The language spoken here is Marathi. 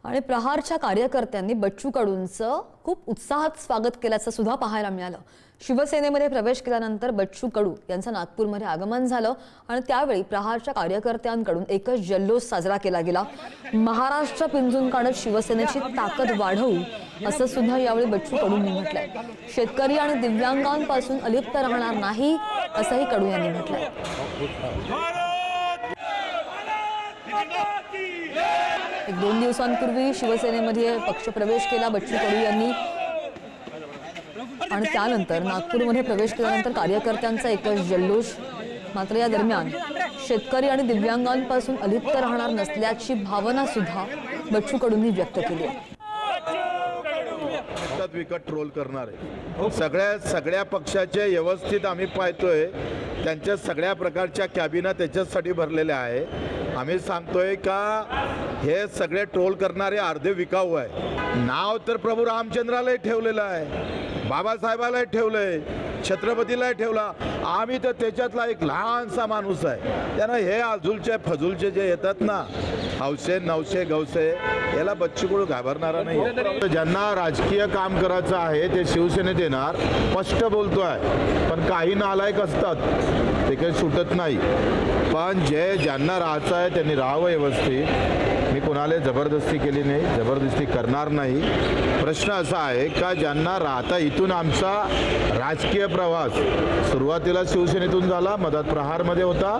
आणि प्रहारच्या कार्यकर्त्यांनी बच्चू कडूंचं खूप उत्साहात स्वागत केल्याचं सुद्धा पाहायला मिळालं। शिवसेनेमध्ये प्रवेश केल्यानंतर बच्चू कडू यांचं नागपूरमध्ये आगमन झालं आणि त्यावेळी प्रहारच्या कार्यकर्त्यांकडून एकच जल्लोष साजरा केला गेला। महाराष्ट्र पिंजून काढत शिवसेनेची ताकद वाढवू असं सुद्धा यावेळी बच्चू कडूंनी म्हटलंय। शेतकरी आणि दिव्यांगांपासून अलिप्त राहणार नाही असंही कडू यांनी म्हटलंय। एक 2 दिवसांपूर्वी शिवसेनेमध्ये पक्षप्रवेश केला बच्चू कडू यांनी आणि त्यानंतर नागपूरमध्ये प्रवेश केल्यानंतर कार्यकर्त्यांचा एकच जल्लोष। मात्र या दरम्यान शेतकरी आणि दिव्यांगांपासून अलिप्त राहणार नसल्याची भावना सुद्धा बच्चू कडूंनी व्यक्त केली आहे। विकट ट्रोल करणारे सगळ्या पक्षाचे व्यवस्थित आम्ही पाहतोय, त्यांच्या सगळ्या प्रकारच्या कॅबिना त्याच्यासाठी भरलेल्या आहे। आम्ही सांगतोय का हे सगळे ट्रोल करणारे अर्धे विकाऊ आहे। नाव तर प्रभू रामचंद्रालाही ठेवलेलं आहे, बाबासाहेबालाही ठेवलंय, छत्रपतीलाही ठेवला। आम्ही तर त्याच्यातला एक लहानसा माणूस आहे। त्यांना हे आजूलचे फजूलचे जे येतात ना, हौसे नवसे गवसे, याला बच्चू कडू घाबरणारा नाही। ज्यांना राजकीय काम करायचं आहे ते शिवसेनेत येणार, स्पष्ट बोलतोय। पण काही नालायक असतात, ते काही सुटत नाही। पण ज्यांना राहायचं आहे त्यांनी राहावं व्यवस्थित। मी कोणाला जबरदस्ती केली नाही, जबरदस्ती करणार नाही। प्रश्न असा आहे का ज्यांना राहता, इथून आमचा राजकीय प्रवास सुरुवातीला शिवसेनेतून झाला, मधात प्रहारमध्ये होता।